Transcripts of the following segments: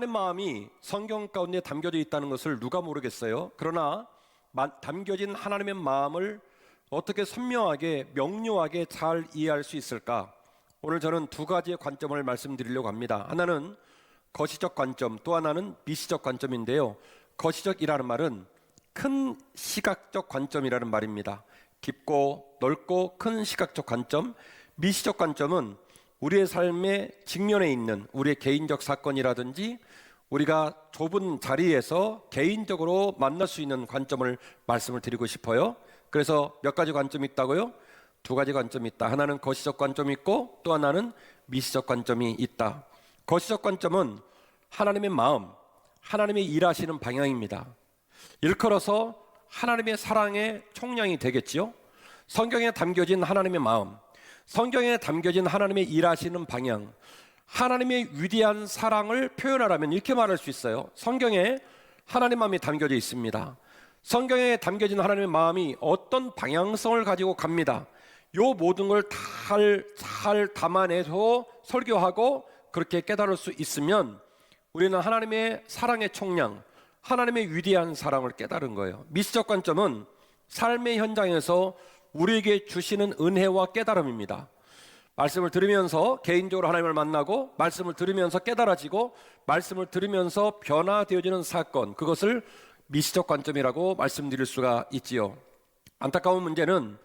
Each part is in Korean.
하나님 마음이 성경 가운데 담겨져 있다는 것을 누가 모르겠어요? 그러나 담겨진 하나님의 마음을 어떻게 선명하게 명료하게 잘 이해할 수 있을까? 오늘 저는 두 가지의 관점을 말씀드리려고 합니다. 하나는 거시적 관점, 또 하나는 미시적 관점인데요. 거시적이라는 말은 큰 시각적 관점이라는 말입니다. 깊고 넓고 큰 시각적 관점. 미시적 관점은 우리의 삶의 직면에 있는 우리의 개인적 사건이라든지 우리가 좁은 자리에서 개인적으로 만날 수 있는 관점을 말씀을 드리고 싶어요. 그래서 몇 가지 관점이 있다고요? 두 가지 관점이 있다. 하나는 거시적 관점이 있고 또 하나는 미시적 관점이 있다. 거시적 관점은 하나님의 마음, 하나님의 일하시는 방향입니다. 일컬어서 하나님의 사랑의 총량이 되겠지요. 성경에 담겨진 하나님의 마음, 성경에 담겨진 하나님의 일하시는 방향, 하나님의 위대한 사랑을 표현하라면 이렇게 말할 수 있어요. 성경에 하나님 마음이 담겨져 있습니다. 성경에 담겨진 하나님의 마음이 어떤 방향성을 가지고 갑니다. 요 모든 걸 잘 담아내서 설교하고 그렇게 깨달을 수 있으면 우리는 하나님의 사랑의 총량, 하나님의 위대한 사랑을 깨달은 거예요. 미시적 관점은 삶의 현장에서 우리에게 주시는 은혜와 깨달음입니다. 말씀을 들으면서 개인적으로 하나님을 만나고 말씀을 들으면서 깨달아지고 말씀을 들으면서 변화되어지는 사건, 그것을 미시적 관점이라고 말씀드릴 수가 있지요. 안타까운 문제는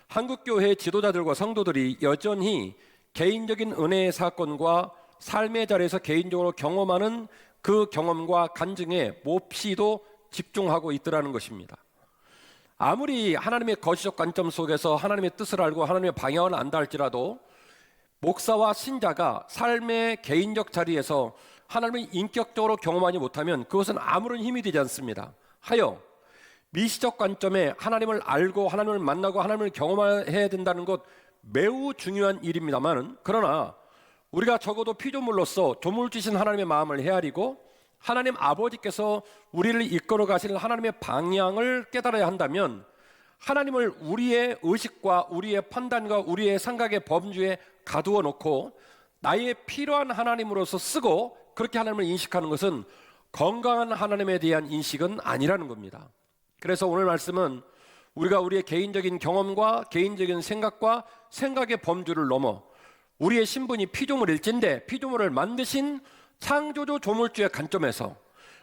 한국교회 지도자들과 성도들이 여전히 개인적인 은혜의 사건과 삶의 자리에서 개인적으로 경험하는 그 경험과 간증에 몹시도 집중하고 있더라는 것입니다. 아무리 하나님의 거시적 관점 속에서 하나님의 뜻을 알고 하나님의 방향을 안다 할지라도 목사와 신자가 삶의 개인적 자리에서 하나님을 인격적으로 경험하지 못하면 그것은 아무런 힘이 되지 않습니다. 하여 미시적 관점에 하나님을 알고 하나님을 만나고 하나님을 경험해야 된다는 것 매우 중요한 일입니다만, 그러나 우리가 적어도 피조물로서 조물주신 하나님의 마음을 헤아리고 하나님 아버지께서 우리를 이끌어 가실 하나님의 방향을 깨달아야 한다면 하나님을 우리의 의식과 우리의 판단과 우리의 생각의 범주에 가두어 놓고 나의 필요한 하나님으로서 쓰고 그렇게 하나님을 인식하는 것은 건강한 하나님에 대한 인식은 아니라는 겁니다. 그래서 오늘 말씀은 우리가 우리의 개인적인 경험과 개인적인 생각과 생각의 범주를 넘어 우리의 신분이 피조물일진데 피조물을 만드신 창조주 조물주의 관점에서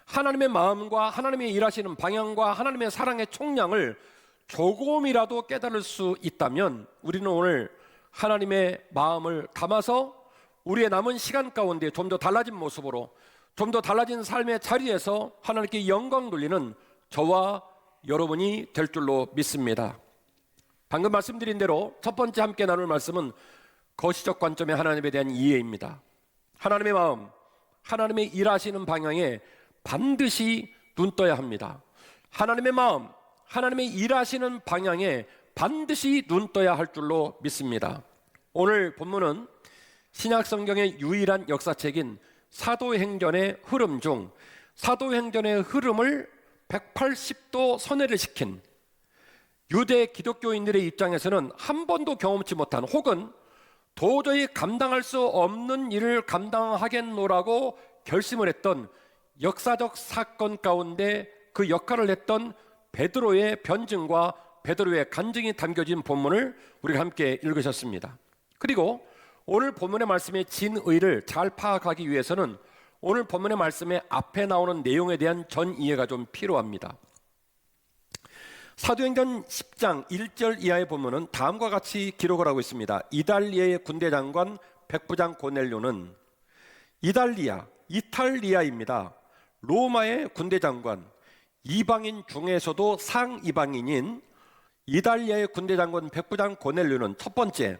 하나님의 마음과 하나님의 일하시는 방향과 하나님의 사랑의 총량을 조금이라도 깨달을 수 있다면 우리는 오늘 하나님의 마음을 담아서 우리의 남은 시간 가운데 좀 더 달라진 모습으로 좀 더 달라진 삶의 자리에서 하나님께 영광 돌리는 저와 여러분이 될 줄로 믿습니다. 방금 말씀드린 대로 첫 번째 함께 나눌 말씀은 거시적 관점의 하나님에 대한 이해입니다. 하나님의 마음, 하나님의 일하시는 방향에 반드시 눈떠야 합니다. 하나님의 마음, 하나님의 일하시는 방향에 반드시 눈떠야 할 줄로 믿습니다. 오늘 본문은 신약성경의 유일한 역사책인 사도행전의 흐름 중 사도행전의 흐름을 180도 선회를 시킨 유대 기독교인들의 입장에서는 한 번도 경험치 못한 혹은 도저히 감당할 수 없는 일을 감당하겠노라고 결심을 했던 역사적 사건 가운데 그 역할을 했던 베드로의 변증과 베드로의 간증이 담겨진 본문을 우리가 함께 읽으셨습니다. 그리고 오늘 본문의 말씀의 진의를 잘 파악하기 위해서는 오늘 본문의 말씀의 앞에 나오는 내용에 대한 전 이해가 좀 필요합니다. 사도행전 10장 1절 이하의 본문은 다음과 같이 기록을 하고 있습니다. 이달리아의 군대 장관 백부장 고넬료는 이탈리아입니다. 로마의 군대 장관, 이방인 중에서도 상이방인인 이달리아의 군대 장관 백부장 고넬료는 첫 번째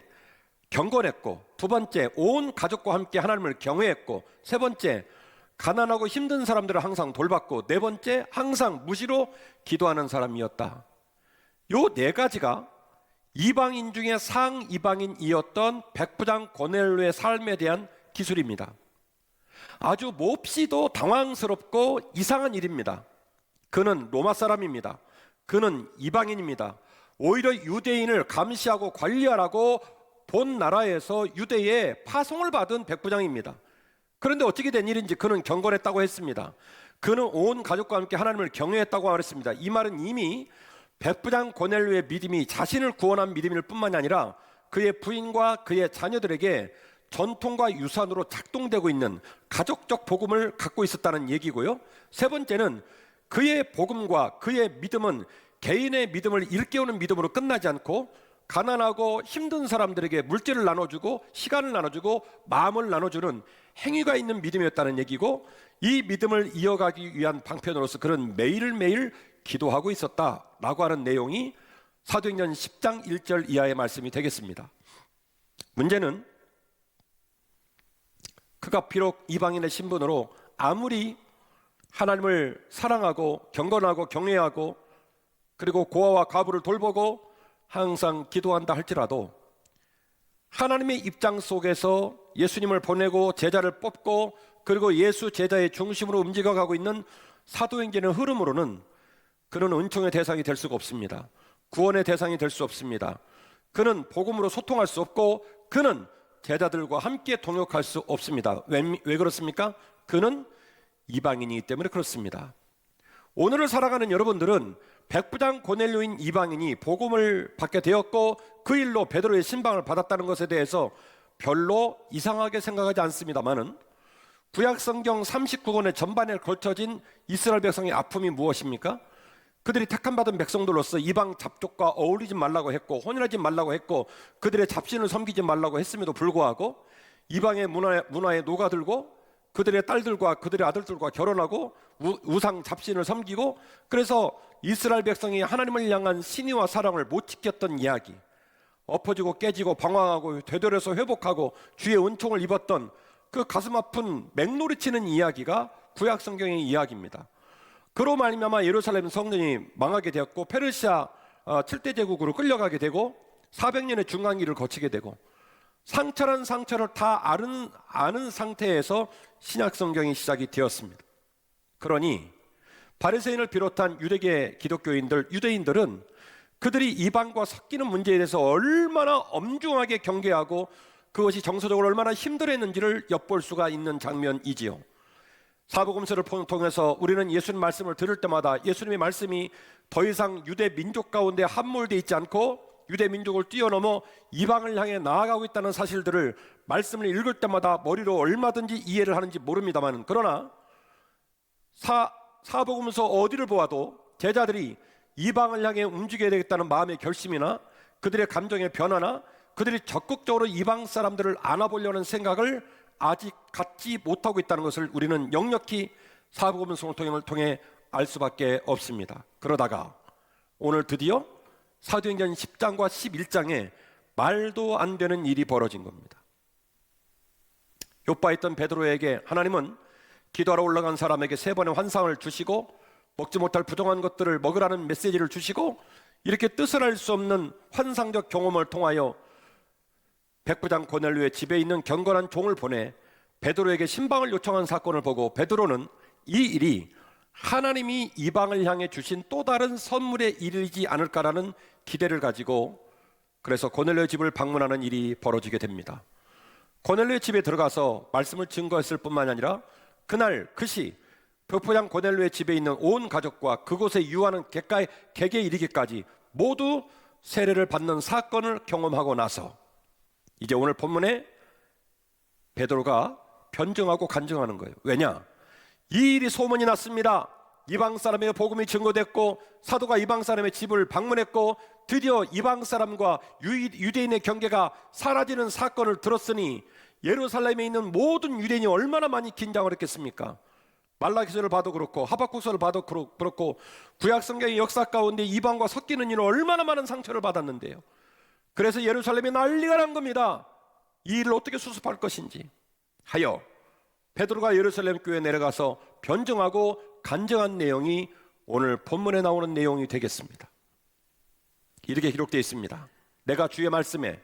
경건했고, 두 번째 온 가족과 함께 하나님을 경외했고, 세 번째 가난하고 힘든 사람들을 항상 돌봤고, 네 번째 항상 무시로 기도하는 사람이었다. 요 네 가지가 이방인 중에 상이방인이었던 백부장 고넬료의 삶에 대한 기술입니다. 아주 몹시도 당황스럽고 이상한 일입니다. 그는 로마 사람입니다. 그는 이방인입니다. 오히려 유대인을 감시하고 관리하라고 본 나라에서 유대에 파송을 받은 백부장입니다. 그런데 어떻게 된 일인지 그는 경건했다고 했습니다. 그는 온 가족과 함께 하나님을 경외했다고 말했습니다. 이 말은 이미 백부장 고넬료의 믿음이 자신을 구원한 믿음일 뿐만이 아니라 그의 부인과 그의 자녀들에게 전통과 유산으로 작동되고 있는 가족적 복음을 갖고 있었다는 얘기고요. 세 번째는 그의 복음과 그의 믿음은 개인의 믿음을 일깨우는 믿음으로 끝나지 않고 가난하고 힘든 사람들에게 물질을 나눠주고 시간을 나눠주고 마음을 나눠주는 행위가 있는 믿음이었다는 얘기고, 이 믿음을 이어가기 위한 방편으로서 그는 매일매일 기도하고 있었다라고 하는 내용이 사도행전 10장 1절 이하의 말씀이 되겠습니다. 문제는 그가 비록 이방인의 신분으로 아무리 하나님을 사랑하고 경건하고 경외하고 그리고 고아와 과부를 돌보고 항상 기도한다 할지라도 하나님의 입장 속에서 예수님을 보내고 제자를 뽑고 그리고 예수 제자의 중심으로 움직여가고 있는 사도행전의 흐름으로는 그는 은총의 대상이 될 수가 없습니다. 구원의 대상이 될 수 없습니다. 그는 복음으로 소통할 수 없고 그는 제자들과 함께 동역할 수 없습니다. 왜 그렇습니까? 그는 이방인이기 때문에 그렇습니다. 오늘을 살아가는 여러분들은 백부장 고넬료인 이방인이 복음을 받게 되었고 그 일로 베드로의 신방을 받았다는 것에 대해서 별로 이상하게 생각하지 않습니다만은 구약성경 39권의 전반에 걸쳐진 이스라엘 백성의 아픔이 무엇입니까? 그들이 택함받은 백성들로서 이방 잡족과 어울리지 말라고 했고 혼인하지 말라고 했고 그들의 잡신을 섬기지 말라고 했음에도 불구하고 이방의 문화에 녹아들고 그들의 딸들과 그들의 아들들과 결혼하고 우상 잡신을 섬기고, 그래서 이스라엘 백성이 하나님을 향한 신의와 사랑을 못 지켰던 이야기, 엎어지고 깨지고 방황하고 되돌아서 회복하고 주의 은총을 입었던 그 가슴 아픈 맹놀이치는 이야기가 구약 성경의 이야기입니다. 그로 말미암아 예루살렘 성전이 망하게 되었고 페르시아 7대 제국으로 끌려가게 되고 400년의 중간기를 거치게 되고 상처란 상처를 다 아는 상태에서 신약 성경이 시작이 되었습니다. 그러니 바리새인을 비롯한 유대계 기독교인들, 유대인들은 그들이 이방과 섞이는 문제에 대해서 얼마나 엄중하게 경계하고 그것이 정서적으로 얼마나 힘들었는지를 엿볼 수가 있는 장면이지요. 사복음서를 통해서 우리는 예수님 말씀을 들을 때마다 예수님의 말씀이 더 이상 유대 민족 가운데 함몰되어 있지 않고 유대 민족을 뛰어넘어 이방을 향해 나아가고 있다는 사실들을 말씀을 읽을 때마다 머리로 얼마든지 이해를 하는지 모릅니다만, 그러나 사복음서 어디를 보아도 제자들이 이방을 향해 움직여야 되겠다는 마음의 결심이나 그들의 감정의 변화나 그들이 적극적으로 이방 사람들을 안아보려는 생각을 아직 갖지 못하고 있다는 것을 우리는 역력히 사복음서를 통해 알 수밖에 없습니다. 그러다가 오늘 드디어 사도행전 10장과 11장에 말도 안 되는 일이 벌어진 겁니다. 욥바에 있던 베드로에게 하나님은 기도하러 올라간 사람에게 3번의 환상을 주시고 먹지 못할 부정한 것들을 먹으라는 메시지를 주시고 이렇게 뜻을 알 수 없는 환상적 경험을 통하여 백부장 고넬료의 집에 있는 경건한 종을 보내 베드로에게 신방을 요청한 사건을 보고 베드로는 이 일이 하나님이 이방을 향해 주신 또 다른 선물의 일이지 않을까라는 기대를 가지고 그래서 고넬료의 집을 방문하는 일이 벌어지게 됩니다. 고넬료의 집에 들어가서 말씀을 증거했을 뿐만 아니라 그날 그시 백부장 고넬료의 집에 있는 온 가족과 그곳에 유하는 객에 이르기까지 모두 세례를 받는 사건을 경험하고 나서 이제 오늘 본문에 베드로가 변증하고 간증하는 거예요. 왜냐? 이 일이 소문이 났습니다. 이방 사람의 복음이 증거됐고 사도가 이방 사람의 집을 방문했고 드디어 이방 사람과 유대인의 경계가 사라지는 사건을 들었으니 예루살렘에 있는 모든 유대인이 얼마나 많이 긴장을 했겠습니까? 말라기서를 봐도 그렇고 하박국서를 봐도 그렇고 구약 성경의 역사 가운데 이방과 섞이는 일은 얼마나 많은 상처를 받았는데요. 그래서 예루살렘에 난리가 난 겁니다. 이 일을 어떻게 수습할 것인지 하여 베드로가 예루살렘 교회에 내려가서 변증하고 간증한 내용이 오늘 본문에 나오는 내용이 되겠습니다. 이렇게 기록되어 있습니다. 내가 주의 말씀에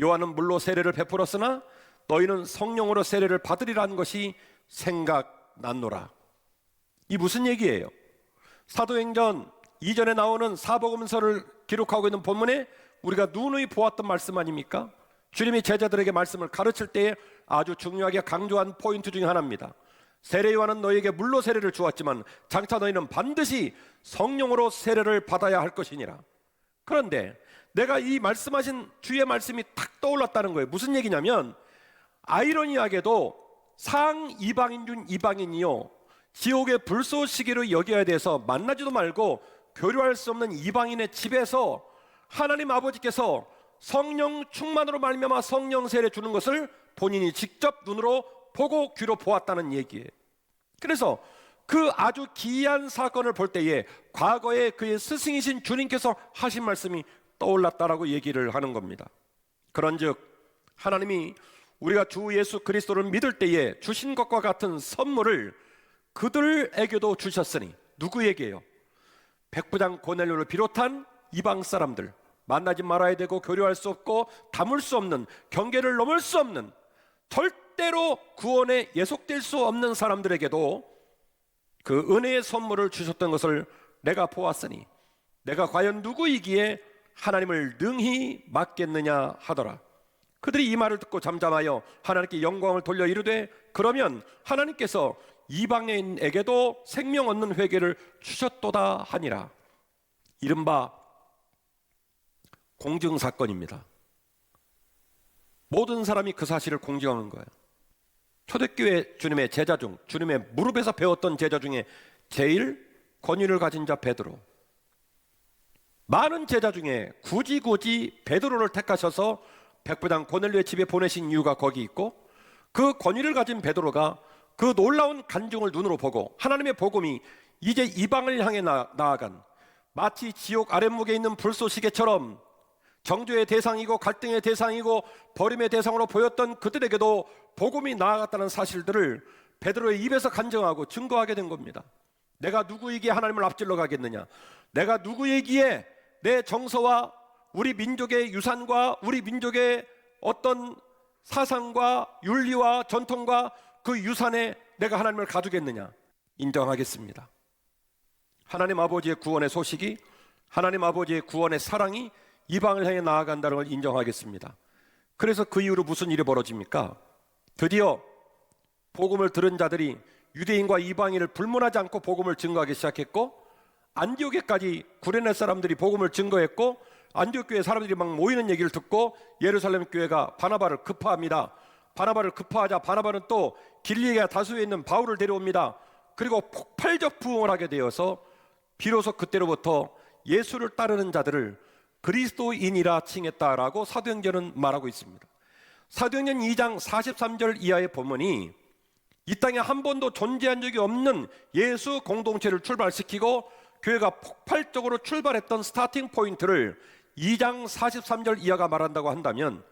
요한은 물로 세례를 베풀었으나 너희는 성령으로 세례를 받으리라는 것이 생각났노라. 이 무슨 얘기예요? 사도행전 이전에 나오는 사복음서를 기록하고 있는 본문에 우리가 누누이 보았던 말씀 아닙니까? 주님이 제자들에게 말씀을 가르칠 때에 아주 중요하게 강조한 포인트 중에 하나입니다. 세례 요한은 너희에게 물로 세례를 주었지만 장차 너희는 반드시 성령으로 세례를 받아야 할 것이니라. 그런데 내가 이 말씀하신 주의 말씀이 탁 떠올랐다는 거예요. 무슨 얘기냐면 아이러니하게도 상 이방인 중 이방인이요 지옥의 불쏘시개로 여겨야 돼서 만나지도 말고 교류할 수 없는 이방인의 집에서 하나님 아버지께서 성령 충만으로 말미암아 성령 세례 주는 것을 본인이 직접 눈으로 보고 귀로 보았다는 얘기예요. 그래서 그 아주 기이한 사건을 볼 때에 과거에 그의 스승이신 주님께서 하신 말씀이 떠올랐다라고 얘기를 하는 겁니다. 그런즉 하나님이 우리가 주 예수 그리스도를 믿을 때에 주신 것과 같은 선물을 그들에게도 주셨으니 누구에게요? 백부장 고넬료를 비롯한 이방 사람들, 만나지 말아야 되고 교류할 수 없고 담을 수 없는, 경계를 넘을 수 없는, 절대로 구원에 예속될 수 없는 사람들에게도 그 은혜의 선물을 주셨던 것을 내가 보았으니 내가 과연 누구이기에 하나님을 능히 맡겠느냐 하더라. 그들이 이 말을 듣고 잠잠하여 하나님께 영광을 돌려 이르되 그러면 하나님께서 이방인에게도 생명 얻는 회개를 주셨도다 하니라. 이른바 공증사건입니다. 모든 사람이 그 사실을 공증하는 거예요. 초대교회 주님의 제자 중, 주님의 무릎에서 배웠던 제자 중에 제일 권위를 가진 자 베드로, 많은 제자 중에 굳이 베드로를 택하셔서 백부장 고넬료의 집에 보내신 이유가 거기 있고, 그 권위를 가진 베드로가 그 놀라운 간증을 눈으로 보고 하나님의 복음이 이제 이방을 향해 나아간, 마치 지옥 아랫목에 있는 불쏘시개처럼 정죄의 대상이고 갈등의 대상이고 버림의 대상으로 보였던 그들에게도 복음이 나아갔다는 사실들을 베드로의 입에서 간증하고 증거하게 된 겁니다. 내가 누구에게 하나님을 앞질러 가겠느냐? 내가 누구에게 내 정서와 우리 민족의 유산과 우리 민족의 어떤 사상과 윤리와 전통과 그 유산에 내가 하나님을 가두겠느냐? 인정하겠습니다. 하나님 아버지의 구원의 소식이, 하나님 아버지의 구원의 사랑이 이방을 향해 나아간다는 걸 인정하겠습니다. 그래서 그 이후로 무슨 일이 벌어집니까? 드디어 복음을 들은 자들이 유대인과 이방인을 불문하지 않고 복음을 증거하기 시작했고, 안디옥에까지 구레네 사람들이 복음을 증거했고, 안디옥 교회 사람들이 막 모이는 얘기를 듣고 예루살렘 교회가 바나바를 급파합니다. 바나바를 급파하자 바나바는 또 길리기아 다수에 있는 바울을 데려옵니다. 그리고 폭발적 부흥을 하게 되어서 비로소 그때로부터 예수를 따르는 자들을 그리스도인이라 칭했다라고 사도행전은 말하고 있습니다. 사도행전 2장 43절 이하의 본문이 이 땅에 한 번도 존재한 적이 없는 예수 공동체를 출발시키고 교회가 폭발적으로 출발했던 스타팅 포인트를 2장 43절 이하가 말한다고 한다면,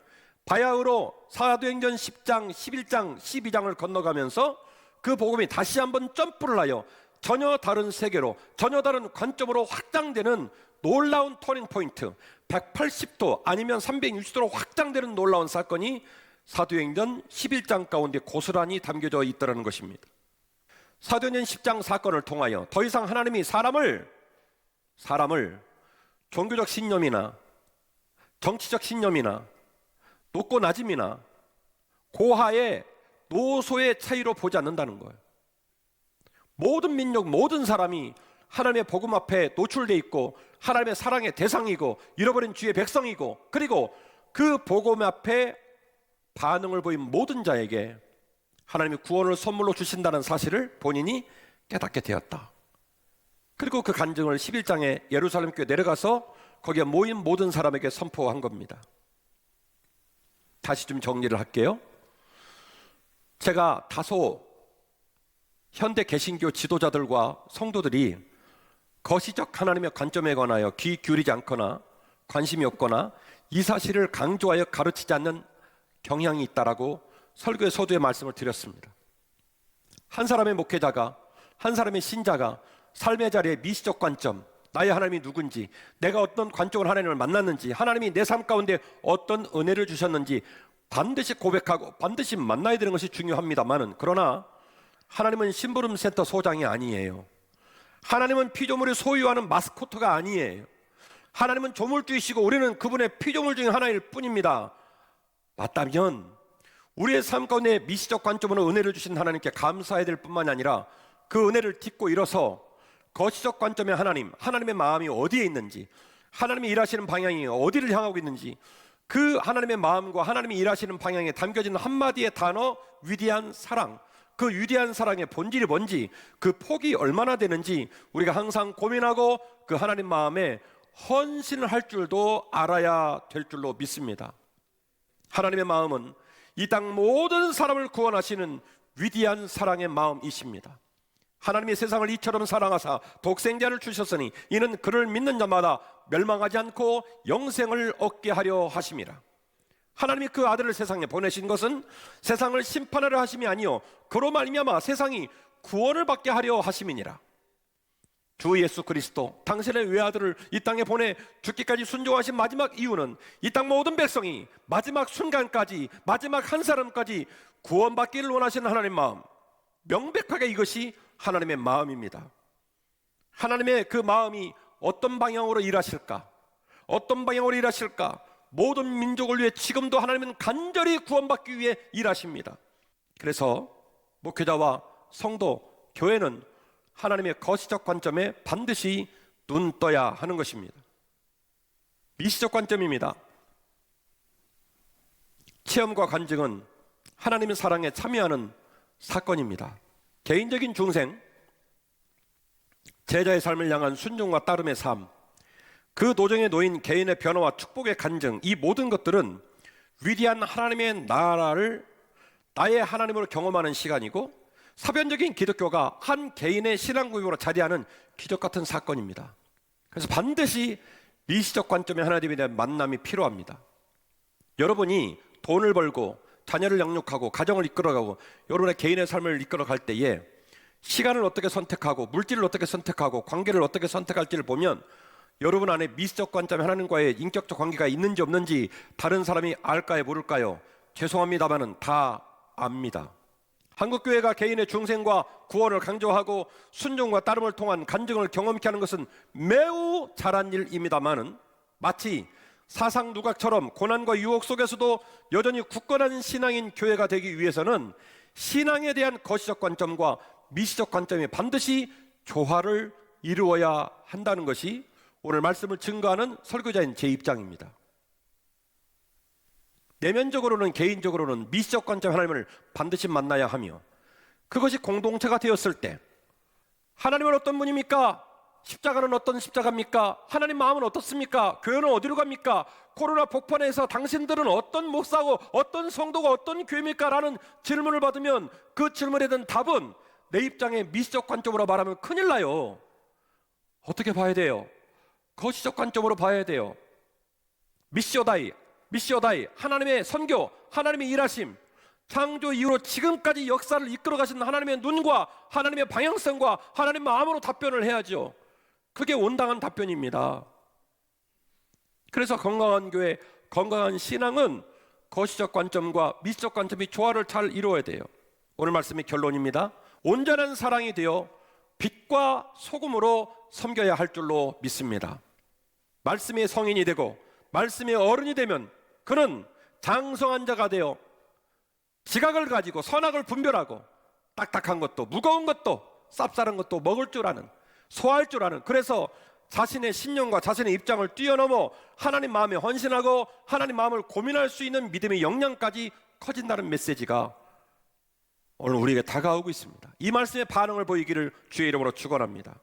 바야흐로 사도행전 10장, 11장, 12장을 건너가면서 그 복음이 다시 한번 점프를 하여 전혀 다른 세계로, 전혀 다른 관점으로 확장되는 놀라운 터닝 포인트, 180도 아니면 360도로 확장되는 놀라운 사건이 사도행전 11장 가운데 고스란히 담겨져 있다는 것입니다. 사도행전 10장 사건을 통하여 더 이상 하나님이 사람을 종교적 신념이나 정치적 신념이나 높고 낮음이나 고하의 노소의 차이로 보지 않는다는 거예요. 모든 민족, 모든 사람이 하나님의 복음 앞에 노출되어 있고 하나님의 사랑의 대상이고 잃어버린 주의 백성이고, 그리고 그 복음 앞에 반응을 보인 모든 자에게 하나님이 구원을 선물로 주신다는 사실을 본인이 깨닫게 되었다. 그리고 그 간증을 11장에 예루살렘 교회에 내려가서 거기에 모인 모든 사람에게 선포한 겁니다. 다시 좀 정리를 할게요. 제가 다소 현대 개신교 지도자들과 성도들이 거시적 하나님의 관점에 관하여 귀 기울이지 않거나 관심이 없거나 이 사실을 강조하여 가르치지 않는 경향이 있다라고 설교의 서두에 말씀을 드렸습니다. 한 사람의 목회자가, 한 사람의 신자가 삶의 자리에 미시적 관점, 나의 하나님이 누군지, 내가 어떤 관점으로 하나님을 만났는지, 하나님이 내 삶 가운데 어떤 은혜를 주셨는지 반드시 고백하고 반드시 만나야 되는 것이 중요합니다만은, 그러나 하나님은 심부름센터 소장이 아니에요. 하나님은 피조물이 소유하는 마스코트가 아니에요. 하나님은 조물주이시고 우리는 그분의 피조물 중에 하나일 뿐입니다. 맞다면 우리의 삶 가운데 미시적 관점으로 은혜를 주신 하나님께 감사해야 될 뿐만이 아니라 그 은혜를 딛고 일어서 거시적 관점의 하나님의 마음이 어디에 있는지, 하나님이 일하시는 방향이 어디를 향하고 있는지, 그 하나님의 마음과 하나님이 일하시는 방향에 담겨진 한마디의 단어, 위대한 사랑, 그 위대한 사랑의 본질이 뭔지, 그 폭이 얼마나 되는지 우리가 항상 고민하고 그 하나님 마음에 헌신을 할 줄도 알아야 될 줄로 믿습니다. 하나님의 마음은 이 땅 모든 사람을 구원하시는 위대한 사랑의 마음이십니다. 하나님이 세상을 이처럼 사랑하사 독생자를 주셨으니 이는 그를 믿는 자마다 멸망하지 않고 영생을 얻게 하려 하심이라. 하나님이 그 아들을 세상에 보내신 것은 세상을 심판하려 하심이 아니요 그로 말미암아 세상이 구원을 받게 하려 하심이니라. 주 예수 그리스도 당신의 외아들을 이 땅에 보내 죽기까지 순종하신 마지막 이유는 이 땅 모든 백성이 마지막 순간까지, 마지막 한 사람까지 구원받기를 원하시는 하나님의 마음, 명백하게 이것이 하나님의 마음입니다. 하나님의 그 마음이 어떤 방향으로 일하실까? 어떤 방향으로 일하실까? 모든 민족을 위해 지금도 하나님은 간절히 구원받기 위해 일하십니다. 그래서 목회자와 성도, 교회는 하나님의 거시적 관점에 반드시 눈 떠야 하는 것입니다. 미시적 관점입니다. 체험과 간증은 하나님의 사랑에 참여하는 사건입니다. 개인적인 중생, 제자의 삶을 향한 순종과 따름의 삶, 그 도정에 놓인 개인의 변화와 축복의 간증, 이 모든 것들은 위대한 하나님의 나라를 나의 하나님으로 경험하는 시간이고, 사변적인 기독교가 한 개인의 신앙고백으로 자리하는 기적 같은 사건입니다. 그래서 반드시 미시적 관점의 하나님에 대한 만남이 필요합니다. 여러분이 돈을 벌고 자녀를 양육하고 가정을 이끌어가고 여러분의 개인의 삶을 이끌어갈 때에 시간을 어떻게 선택하고 물질을 어떻게 선택하고 관계를 어떻게 선택할지를 보면 여러분 안에 미시적 관점의 하나님과의 인격적 관계가 있는지 없는지 다른 사람이 알까요, 모를까요? 죄송합니다만은 다 압니다. 한국교회가 개인의 중생과 구원을 강조하고 순종과 따름을 통한 간증을 경험케 하는 것은 매우 잘한 일입니다만은 마치 사상 누각처럼 고난과 유혹 속에서도 여전히 굳건한 신앙인 교회가 되기 위해서는 신앙에 대한 거시적 관점과 미시적 관점이 반드시 조화를 이루어야 한다는 것이 오늘 말씀을 증거하는 설교자인 제 입장입니다. 내면적으로는, 개인적으로는 미시적 관점 하나님을 반드시 만나야 하며, 그것이 공동체가 되었을 때 하나님은 어떤 분입니까? 십자가는 어떤 십자가입니까? 하나님 마음은 어떻습니까? 교회는 어디로 갑니까? 코로나 폭발해서 당신들은 어떤 목사고 어떤 성도가 어떤 교회입니까? 라는 질문을 받으면 그 질문에 대한 답은 내 입장에 미시적 관점으로 말하면 큰일 나요. 어떻게 봐야 돼요? 거시적 관점으로 봐야 돼요. 미시오다이, 하나님의 선교, 하나님의 일하심, 창조 이후로 지금까지 역사를 이끌어 가시는 하나님의 눈과 하나님의 방향성과 하나님 마음으로 답변을 해야죠. 그게 온당한 답변입니다. 그래서 건강한 교회, 건강한 신앙은 거시적 관점과 미시적 관점이 조화를 잘 이루어야 돼요. 오늘 말씀의 결론입니다. 온전한 사랑이 되어 빛과 소금으로 섬겨야 할 줄로 믿습니다. 말씀의 성인이 되고 말씀의 어른이 되면 그는 장성한 자가 되어 지각을 가지고 선악을 분별하고 딱딱한 것도 무거운 것도 쌉쌀한 것도 먹을 줄 아는, 소화할 줄 아는, 그래서 자신의 신념과 자신의 입장을 뛰어넘어 하나님 마음에 헌신하고 하나님 마음을 고민할 수 있는 믿음의 역량까지 커진다는 메시지가 오늘 우리에게 다가오고 있습니다. 이 말씀의 반응을 보이기를 주의 이름으로 축원합니다.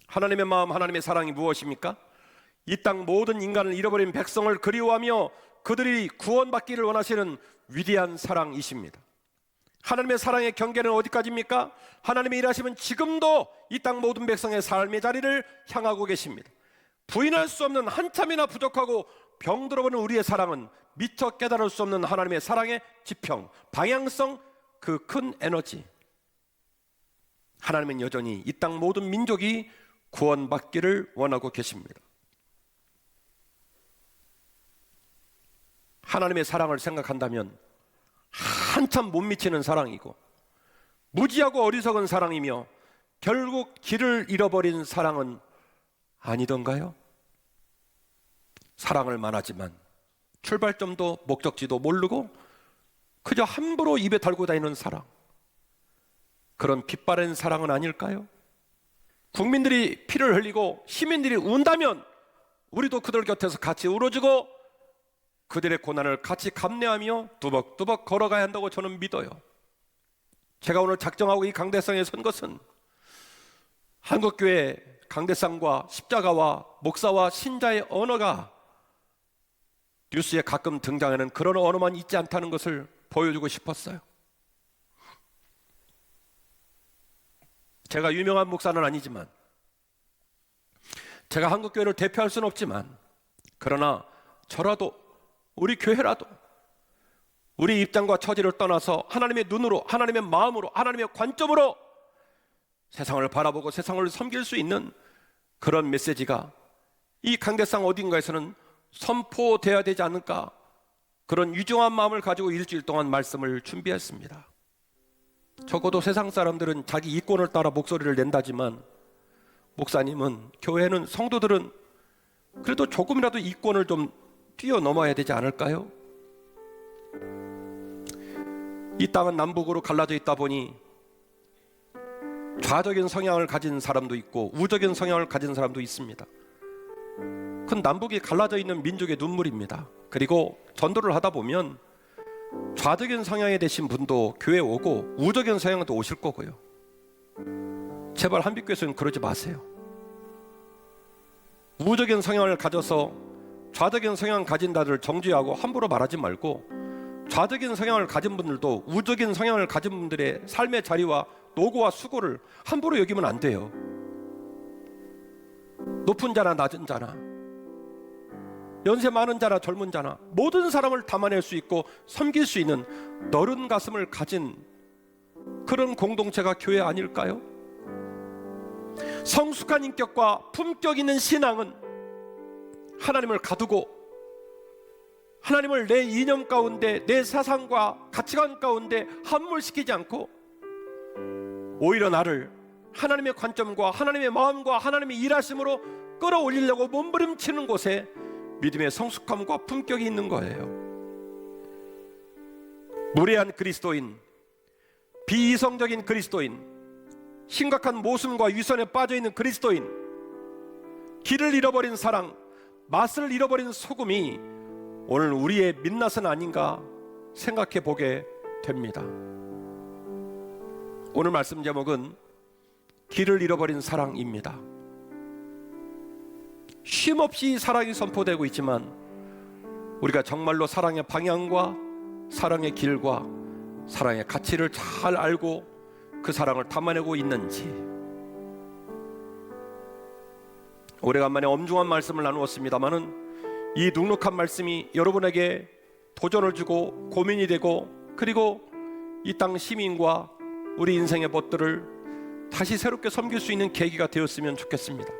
하나님의 마음, 하나님의 사랑이 무엇입니까? 이 땅 모든 인간을 잃어버린 백성을 그리워하며 그들이 구원받기를 원하시는 위대한 사랑이십니다. 하나님의 사랑의 경계는 어디까지입니까? 하나님의 일하심은 지금도 이 땅 모든 백성의 삶의 자리를 향하고 계십니다. 부인할 수 없는, 한참이나 부족하고 병들어보는 우리의 사랑은 미처 깨달을 수 없는 하나님의 사랑의 지평, 방향성, 그 큰 에너지. 하나님은 여전히 이 땅 모든 민족이 구원받기를 원하고 계십니다. 하나님의 사랑을 생각한다면 한참 못 미치는 사랑이고 무지하고 어리석은 사랑이며 결국 길을 잃어버린 사랑은 아니던가요? 사랑을 말하지만 출발점도 목적지도 모르고 그저 함부로 입에 달고 다니는 사랑, 그런 빛바랜 사랑은 아닐까요? 국민들이 피를 흘리고 시민들이 운다면 우리도 그들 곁에서 같이 울어주고 그들의 고난을 같이 감내하며 두벅두벅 걸어가야 한다고 저는 믿어요. 제가 오늘 작정하고 이 강대상에 선 것은 한국교회 강대상과 십자가와 목사와 신자의 언어가 뉴스에 가끔 등장하는 그런 언어만 있지 않다는 것을 보여주고 싶었어요. 제가 유명한 목사는 아니지만, 제가 한국교회를 대표할 수는 없지만, 그러나 저라도, 우리 교회라도 우리 입장과 처지를 떠나서 하나님의 눈으로, 하나님의 마음으로, 하나님의 관점으로 세상을 바라보고 세상을 섬길 수 있는 그런 메시지가 이 강대상 어딘가에서는 선포되어야 되지 않을까, 그런 유중한 마음을 가지고 일주일 동안 말씀을 준비했습니다. 적어도 세상 사람들은 자기 이권을 따라 목소리를 낸다지만, 목사님은, 교회는, 성도들은 그래도 조금이라도 이권을 좀 뛰어넘어야 되지 않을까요? 이 땅은 남북으로 갈라져 있다 보니 좌적인 성향을 가진 사람도 있고 우적인 성향을 가진 사람도 있습니다. 그건 남북이 갈라져 있는 민족의 눈물입니다. 그리고 전도를 하다 보면 좌적인 성향에 되신 분도 교회에 오고 우적인 성향도 오실 거고요. 제발 한빛교회에서는 그러지 마세요. 우적인 성향을 가져서 좌적인 성향을 가진 자들을 정죄하고 함부로 말하지 말고, 좌적인 성향을 가진 분들도 우적인 성향을 가진 분들의 삶의 자리와 노고와 수고를 함부로 여기면 안 돼요. 높은 자나 낮은 자나, 연세 많은 자나 젊은 자나 모든 사람을 담아낼 수 있고 섬길 수 있는 너른 가슴을 가진 그런 공동체가 교회 아닐까요? 성숙한 인격과 품격 있는 신앙은 하나님을 가두고 하나님을 내 이념 가운데, 내 사상과 가치관 가운데 함몰시키지 않고 오히려 나를 하나님의 관점과 하나님의 마음과 하나님의 일하심으로 끌어올리려고 몸부림치는 곳에 믿음의 성숙함과 품격이 있는 거예요. 무례한 그리스도인, 비이성적인 그리스도인, 심각한 모순과 위선에 빠져있는 그리스도인, 길을 잃어버린 사랑, 맛을 잃어버린 소금이 오늘 우리의 민낯은 아닌가 생각해 보게 됩니다. 오늘 말씀 제목은 길을 잃어버린 사랑입니다. 쉼없이 사랑이 선포되고 있지만 우리가 정말로 사랑의 방향과 사랑의 길과 사랑의 가치를 잘 알고 그 사랑을 담아내고 있는지. 오래간만에 엄중한 말씀을 나누었습니다마는 이 눅눅한 말씀이 여러분에게 도전을 주고 고민이 되고, 그리고 이 땅 시민과 우리 인생의 벗들을 다시 새롭게 섬길 수 있는 계기가 되었으면 좋겠습니다.